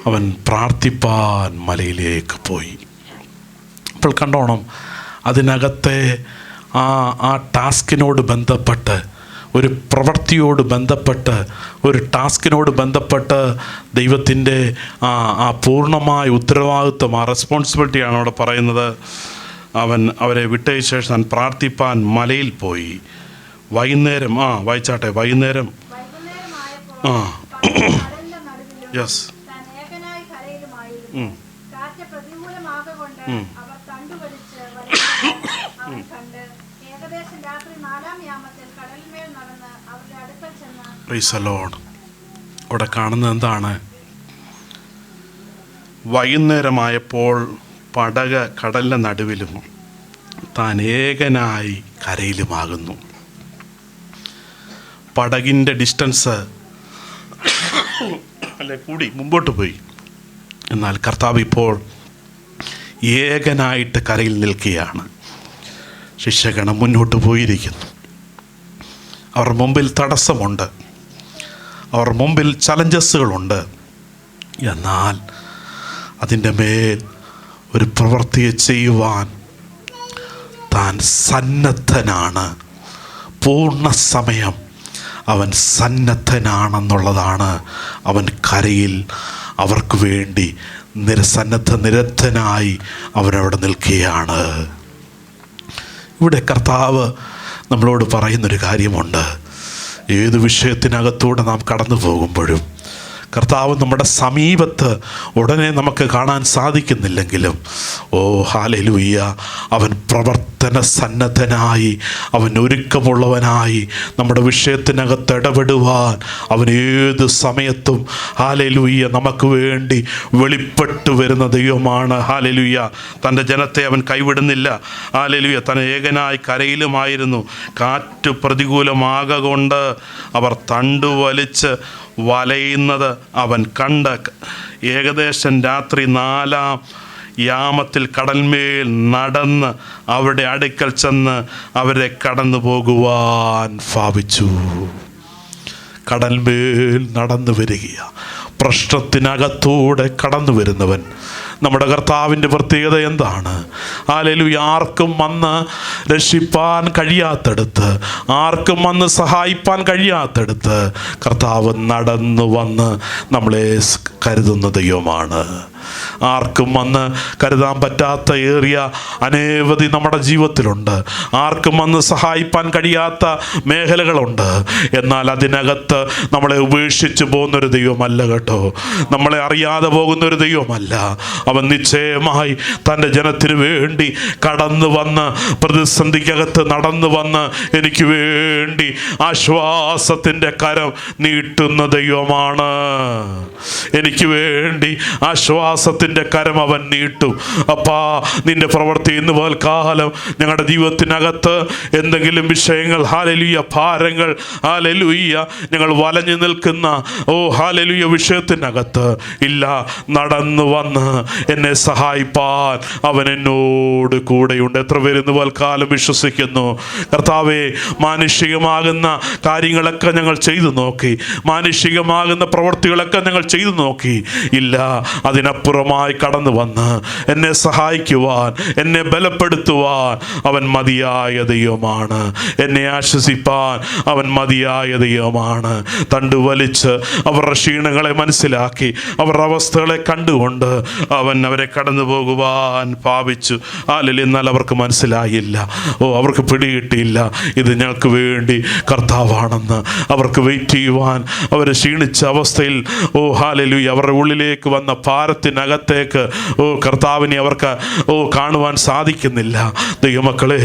അവൻ പ്രാർത്ഥിപ്പാൻ മലയിലേക്ക് പോയി. അപ്പോൾ കണ്ടോണം, അതിനകത്തെ ആ ടാസ്കിനോട് ബന്ധപ്പെട്ട്, ഒരു പ്രവൃത്തിയോട് ബന്ധപ്പെട്ട്, ഒരു ടാസ്കിനോട് ബന്ധപ്പെട്ട് ദൈവത്തിൻ്റെ ആ പൂർണ്ണമായ ഉത്തരവാദിത്വം, ആ റെസ്പോൺസിബിലിറ്റിയാണ് അവിടെ പറയുന്നത്. അവരെ വിട്ടയച്ച ശേഷം താൻ പ്രാർത്ഥിപ്പാൻ മലയിൽ പോയി. വൈകുന്നേരം വൈകുന്നേരം യെസ് പ്രൈസ് ദി ലോർഡ്. അവിടെ കാണുന്നത് എന്താണ്? വൈകുന്നേരമായപ്പോൾ പടക് കടലിൻ്റെ നടുവിലും താൻ ഏകനായി കരയിലുമാകുന്നു. പടകിൻ്റെ ഡിസ്റ്റൻസ് കൂടി മുമ്പോട്ട് പോയി. എന്നാൽ കർത്താവ് ഇപ്പോൾ ഏകനായിട്ട് കരയിൽ നിൽക്കുകയാണ്. ശിഷ്യഗണം മുന്നോട്ട് പോയിരിക്കുന്നു. അവർ മുമ്പിൽ തടസ്സമുണ്ട്, അവർ മുമ്പിൽ ചലഞ്ചസുകളുണ്ട്. എന്നാൽ അതിൻ്റെ മേൽ ഒരു പ്രവൃത്തിയെ ചെയ്യുവാൻ താൻ സന്നദ്ധനാണ്. പൂർണ്ണ സമയം അവൻ സന്നദ്ധനാണെന്നുള്ളതാണ്. അവൻ കരയിൽ അവർക്ക് വേണ്ടി നിരന്തനായി അവനവിടെ നിൽക്കുകയാണ്. ഇവിടെ കർത്താവ് നമ്മളോട് പറയുന്നൊരു കാര്യമുണ്ട്. ഏത് വിഷയത്തിനകത്തൂടെ നാം കടന്നു പോകുമ്പോഴും കർത്താവ് നമ്മുടെ സമീപത്ത് ഉടനെ നമുക്ക് കാണാൻ സാധിക്കുന്നില്ലെങ്കിലും, ഹല്ലേലൂയ, അവൻ പ്രവർത്തന സന്നദ്ധനായി, അവൻ ഒരുക്കമുള്ളവനായി നമ്മുടെ വിഷയത്തിനകത്ത് ഇടപെടുവാൻ അവൻ ഏത് സമയത്തും ഹല്ലേലൂയ നമുക്ക് വേണ്ടി വെളിപ്പെട്ടു വരുന്ന ദൈവമാണ്. ഹല്ലേലൂയ. തൻ്റെ ജനത്തെ അവൻ കൈവിടുന്നില്ല. ഹല്ലേലൂയ. താൻ ഏകനായി കരയിലുമായിരുന്നു. കാറ്റ് പ്രതികൂലമാകൊണ്ട് അവർ തണ്ടുവലിച്ച് വലയുന്നത് അവൻ കണ്ട് ഏകദേശം രാത്രി 4-ാം യാമത്തിൽ കടൽമേൽ നടന്ന് അവരുടെ അടുക്കൽ ചെന്ന് അവരെ കടന്നു പോകുവാൻ ഭാവിച്ചു. കടൽമേൽ നടന്നു വരികയാണ്. പ്രശ്നത്തിനകത്തൂടെ കടന്നു വരുന്നവൻ നമ്മുടെ കർത്താവിൻ്റെ പ്രത്യേകത എന്താണ്? ഹല്ലേലൂയ. ആർക്കും വന്ന് രക്ഷിപ്പാൻ കഴിയാത്തടുത്ത്, ആർക്കും വന്ന് സഹായിപ്പാൻ കഴിയാത്തടുത്ത് കർത്താവ് നടന്നു വന്ന് നമ്മളെ കരുതുന്ന ദൈവമാണ്. ആർക്കും വന്ന് കരുതാൻ പറ്റാത്ത ഏറിയ അനവധി നമ്മുടെ ജീവിതത്തിലുണ്ട്. ആർക്കും വന്ന് സഹായിപ്പാൻ കഴിയാത്ത മേഖലകളുണ്ട്. എന്നാൽ അതിനകത്ത് നമ്മളെ ഉപേക്ഷിച്ച് പോകുന്നൊരു ദൈവമല്ല കേട്ടോ. നമ്മളെ അറിയാതെ പോകുന്നൊരു ദൈവമല്ല. അവൻ നിശ്ചയമായി തൻ്റെ ജനത്തിന് വേണ്ടി കടന്നു വന്ന് പ്രതിസന്ധിക്കകത്ത് നടന്നു വന്ന് എനിക്ക് വേണ്ടി ആശ്വാസത്തിൻ്റെ കരം നീട്ടുന്ന ദൈവമാണ്. എനിക്ക് വേണ്ടി ആശ്വാസത്തിൻ്റെ കരം അവൻ നീട്ടും. അപ്പാ, നിന്റെ പ്രവൃത്തി ഇന്ന് പകൽക്കാലം ഞങ്ങളുടെ ജീവിതത്തിനകത്ത് എന്തെങ്കിലും വിഷയങ്ങൾ, ഹല്ലേലൂയ, ഭാരങ്ങൾ, ഹല്ലേലൂയ, ഞങ്ങൾ വലഞ്ഞു നിൽക്കുന്ന ഹല്ലേലൂയ വിഷയത്തിനകത്ത് ഇല്ല, നടന്നു വന്ന് എന്നെ സഹായിപ്പാൻ അവൻ എന്നോട് കൂടെയുണ്ട്. എത്ര പേര് ഇന്ന് പകൽക്കാലം വിശ്വസിക്കുന്നു? കർത്താവേ, മാനുഷികമാകുന്ന കാര്യങ്ങളൊക്കെ ഞങ്ങൾ ചെയ്തു നോക്കി, മാനുഷികമാകുന്ന പ്രവൃത്തികളൊക്കെ ഞങ്ങൾ ചെയ്തു നോക്കി, ഇല്ല, അതിനപ്പുറം അത്ഭുതപൂർവമായി കടന്നു വന്ന് എന്നെ സഹായിക്കുവാൻ, എന്നെ ബലപ്പെടുത്തുവാൻ അവൻ മതിയായ ദൈവമാണ്. എന്നെ ആശ്വസിപ്പാൻ അവൻ മതിയായ ദൈവമാണ്. തണ്ടുവലിച്ച് അവരുടെ ക്ഷീണങ്ങളെ മനസ്സിലാക്കി അവരുടെ അവസ്ഥകളെ കണ്ടുകൊണ്ട് അവൻ അവരെ കടന്നു പോകുവാൻ ഭാവിച്ചു. എന്നാൽ അവർക്ക് മനസ്സിലായില്ല, അവർക്ക് പിടികിട്ടിയില്ല ഇത് ഞങ്ങൾക്ക് വേണ്ടി കർത്താവാണെന്ന്. അവർക്ക് വെയിറ്റ് ചെയ്യുവാൻ അവർ ക്ഷീണിച്ച അവസ്ഥയിൽ അവരുടെ ഉള്ളിലേക്ക് വന്ന ഭാരത്തിനകത്തേക്ക് കർത്താവിനെ അവർക്ക് കാണുവാൻ സാധിക്കുന്നില്ല. ദൈവമക്കളെ,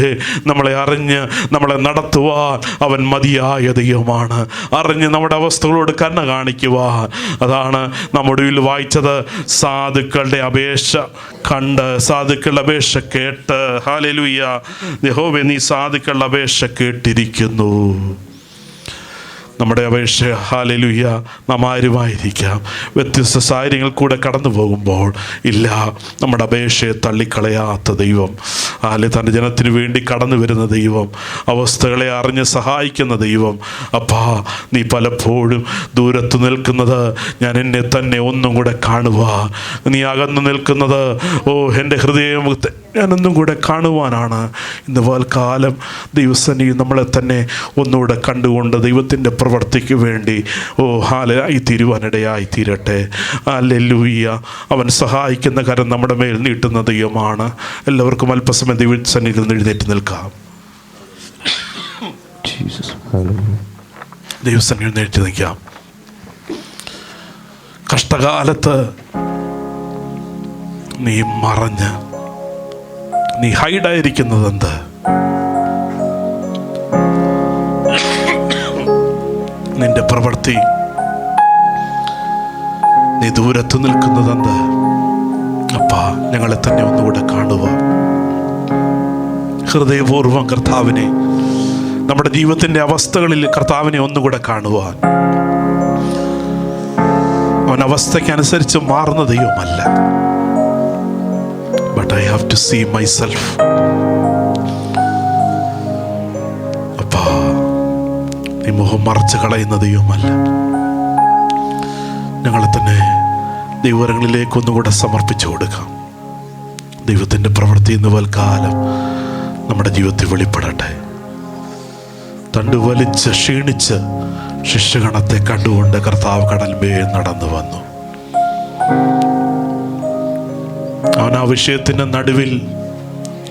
നമ്മളെ അറിഞ്ഞ് നമ്മളെ നടത്തുവാൻ അവൻ മതിയായ ദൈവമാണ്. അറിഞ്ഞ് നമ്മുടെ അവസ്ഥകളോട് കരുണ കാണിക്കുവാൻ. അതാണ് നമ്മുടെ ഉള്ളിൽ വായിച്ചത്. സാധുക്കളുടെ അപേക്ഷ കണ്ട്, സാധുക്കളുടെ അപേക്ഷ കേട്ട്. ഹല്ലേലൂയ. യഹോവേ, നീ സാധുക്കളുടെ അപേക്ഷ കേട്ടിരിക്കുന്നു. നമ്മുടെ അപേക്ഷ ഹല്ലേലൂയ നാം ആരുമായിരിക്കാം, വ്യത്യസ്ത സാഹചര്യങ്ങൾ കൂടെ കടന്നു പോകുമ്പോൾ ഇല്ല, നമ്മുടെ അപേക്ഷയെ തള്ളിക്കളയാത്ത ദൈവം, തൻ്റെ ജനത്തിന് വേണ്ടി കടന്നു വരുന്ന ദൈവം, അവസ്ഥകളെ അറിഞ്ഞ് സഹായിക്കുന്ന ദൈവം. അപ്പാ, നീ പലപ്പോഴും ദൂരത്ത് നിൽക്കുന്നത് ഞാൻ എന്നെ തന്നെ ഒന്നും കൂടെ കാണുവാൻ, നീ അകന്നു നിൽക്കുന്നത് എൻ്റെ ഹൃദയമുഖത്തെ ഞാനൊന്നും കൂടെ കാണുവാനാണ്. ഇന്ന് കാലം ദൈവസന്നിധി നമ്മളെ തന്നെ ഒന്നുകൂടെ കണ്ടുകൊണ്ട് ദൈവത്തിൻ്റെ പ്രവർത്തിക്ക് വേണ്ടി ഹാലായി തീരുവാനിടയായി തീരട്ടെ. ഹല്ലേലൂയ. അവൻ സഹായിക്കുന്ന കരം നമ്മുടെ മേൽ നീട്ടുന്ന ദൈവമാണ്. എല്ലാവർക്കും അല്പസമയം ദൈവസന്നിധിയിൽ നിന്ന് എഴുന്നേറ്റ് നിൽക്കാം. ദൈവസന്നിധിയിൽ എഴുന്നേറ്റ് നിൽക്കാം. കഷ്ടകാലത്ത് നീ മറഞ്ഞ് നീ ഹൈഡായിരിക്കുന്നത് എന്ത്? നിന്റെ പ്രവൃത്തി നീ ദൂരത്ത് നിൽക്കുന്നത് എന്ത്? അപ്പാ, ഞങ്ങളെ തന്നെ ഒന്നുകൂടെ കാണുക. ഹൃദയപൂർവ്വം കർത്താവിനെ, നമ്മുടെ ജീവിതത്തിന്റെ അവസ്ഥകളിൽ കർത്താവിനെ ഒന്നുകൂടെ കാണുവാൻ. അവൻ അവസ്ഥയ്ക്കനുസരിച്ച് മാറുന്ന ദൈവമല്ല. But I have to see myself. അപ്പാ, നീ മുഖം മറച്ച് കളയുന്ന ദൈവമല്ല. ഞങ്ങളെ തന്നെ ദൈവങ്ങളിലേക്ക് ഒന്നുകൂടെ സമർപ്പിച്ചു കൊടുക്കാം. ദൈവത്തിൻ്റെ പ്രവൃത്തി ഇന്ന് കാലം നമ്മുടെ ജീവിതത്തിൽ വെളിപ്പെടട്ടെ. തണ്ടുവലിച്ച് ക്ഷീണിച്ച് ശിഷ്യഗണത്തെ കണ്ടുകൊണ്ട് കർത്താവ് കടൽമേൽ നടന്നു വന്നു. അവൻ ആ വിഷയത്തിൻ്റെ നടുവിൽ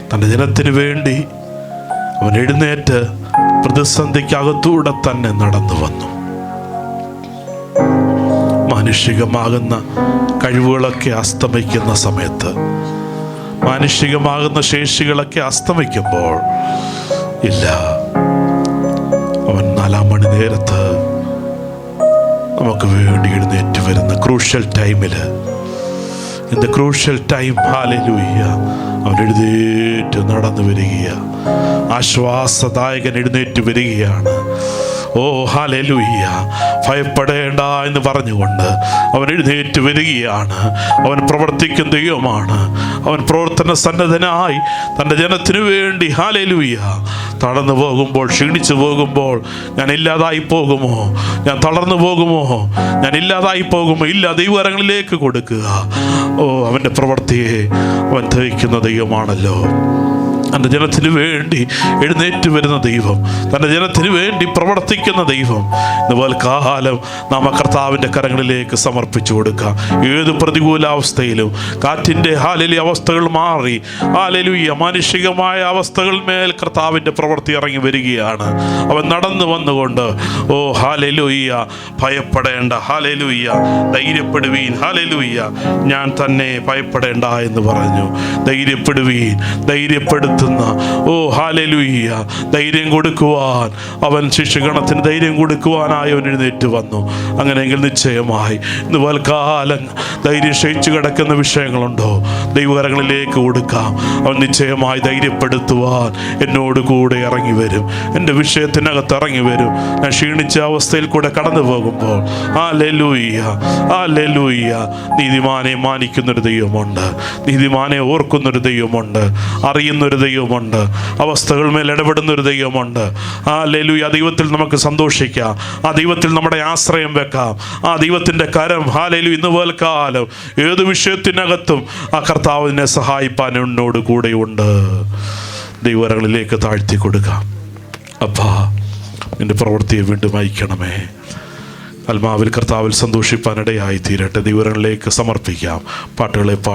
തൻ്റെ ജനത്തിന് വേണ്ടി അവൻ എഴുന്നേറ്റ് പ്രതിസന്ധിക്കകത്തൂടെ തന്നെ നടന്നു വന്നു. മാനുഷികമാകുന്ന കഴിവുകളൊക്കെ അസ്തമിക്കുന്ന സമയത്ത്, മാനുഷികമാകുന്ന ശേഷികളൊക്കെ അസ്തമിക്കുമ്പോൾ ഇല്ല, അവൻ 4 മണി നേരത്ത് നമുക്ക് വേണ്ടി എഴുന്നേറ്റ് വരുന്ന ക്രൂഷ്യൽ ടൈമിൽ, in the crucial time, hallelujah, അവൻ എഴുന്നേറ്റ് നടന്നു വരികയാണ്. ആശ്വാസദായകൻ എഴുന്നേറ്റ് വരികയാണ്. ഹല്ലേലൂയ. ഭയപ്പെടേണ്ട എന്ന് പറഞ്ഞുകൊണ്ട് അവൻ എഴുന്നേറ്റ് വരികയാണ്. അവൻ പ്രവർത്തിക്കുന്ന ദൈവമാണ്. അവൻ പ്രവർത്തന സന്നദ്ധനായി തൻ്റെ ജനത്തിനു വേണ്ടി ഹല്ലേലൂയ തളർന്നു പോകുമ്പോൾ, ക്ഷീണിച്ചു പോകുമ്പോൾ, ഞാൻ ഇല്ലാതായി പോകുമോ, ഞാൻ തളർന്നു പോകുമോ, ഞാൻ ഇല്ലാതായി പോകുമോ, ഇല്ല, ദൈവകരങ്ങളിലേക്ക് കൊടുക്കുക. അവൻ്റെ പ്രവൃത്തിയെ അവൻ ദഹിക്കുന്ന ദൈവമാണല്ലോ. തൻ്റെ ജനത്തിന് വേണ്ടി എഴുന്നേറ്റ് വരുന്ന ദൈവം, തൻ്റെ ജനത്തിന് വേണ്ടി പ്രവർത്തിക്കുന്ന ദൈവം. ഇന്ന് കാലം നാം കർത്താവിൻ്റെ കരങ്ങളിലേക്ക് സമർപ്പിച്ചു കൊടുക്കാം. ഏത് പ്രതികൂലാവസ്ഥയിലും കാറ്റിൻ്റെ ഹാലലി അവസ്ഥകൾ മാറി, ഹാലലുയ്യ, മാനുഷികമായ അവസ്ഥകൾ മേൽ കർത്താവിൻ്റെ പ്രവൃത്തി ഇറങ്ങി വരികയാണ്. അവൻ നടന്നു വന്നുകൊണ്ട് ഹാലലുയ്യ, ഭയപ്പെടേണ്ട, ഹാലലുയ്യ, ധൈര്യപ്പെടുവീൻ, ഹാലലുയ്യ, ഞാൻ തന്നെ, ഭയപ്പെടേണ്ട എന്ന് പറഞ്ഞു. ധൈര്യപ്പെടുവീൻ, ധൈര്യപ്പെടുത്തുന്ന ഹല്ലേലൂയ, ധൈര്യം കൊടുക്കുവാൻ അവൻ ശിഷ്യഗണത്തിന് ധൈര്യം കൊടുക്കുവാനായി അവൻ എഴുന്നേറ്റ് വന്നു. അങ്ങനെയെങ്കിൽ നിശ്ചയമായി ഇന്ന് കാലം ധൈര്യം ക്ഷയിച്ചു കിടക്കുന്ന വിഷയങ്ങളുണ്ടോ, ദൈവകരങ്ങളിലേക്ക് കൊടുക്കാം. അവൻ നിശ്ചയമായി ധൈര്യപ്പെടുത്തുവാൻ എന്നോട് കൂടെ ഇറങ്ങി വരും, എൻ്റെ വിഷയത്തിനകത്ത് ഇറങ്ങി വരും. ഞാൻ ക്ഷീണിച്ച അവസ്ഥയിൽ കൂടെ കടന്നു പോകുമ്പോൾ ഹല്ലേലൂയ, ഹല്ലേലൂയ, നീതിമാനെ മാനിക്കുന്നൊരു ദൈവമുണ്ട്, നീതിമാനെ ഓർക്കുന്നൊരു ദൈവമുണ്ട്, അറിയുന്നൊരു ദൈവമുണ്ട്. അവസ്ഥകൾ മേൽ ഇടപെടുന്ന ഒരു ദൈവമുണ്ട്. ഹല്ലേലൂയ. ആ ദൈവത്തിൽ നമുക്ക് സന്തോഷിക്കാം. ആ ദൈവത്തിൽ നമ്മുടെ ആശ്രയം വെക്കാം. ആ ദൈവത്തിൻ്റെ കരം ഹല്ലേലൂയ ഇന്ന് പോൽക്കാലം ഏത് വിഷയത്തിനകത്തും ആ കർത്താവിനെ സഹായിപ്പാൻ എന്നോട് കൂടെയുണ്ട്. ദൈവകരങ്ങളിലേക്ക് താഴ്ത്തി കൊടുക്കാം. അപ്പാ, നിൻ്റെ പ്രവൃത്തിയെ വീണ്ടും അയക്കണമേ. ആത്മാവിൽ കർത്താവിൽ സന്തോഷിപ്പാനിടയായി തീരട്ടെ. ദൈവകരങ്ങളിലേക്ക് സമർപ്പിക്കാം. പാട്ടുകളെ പാടി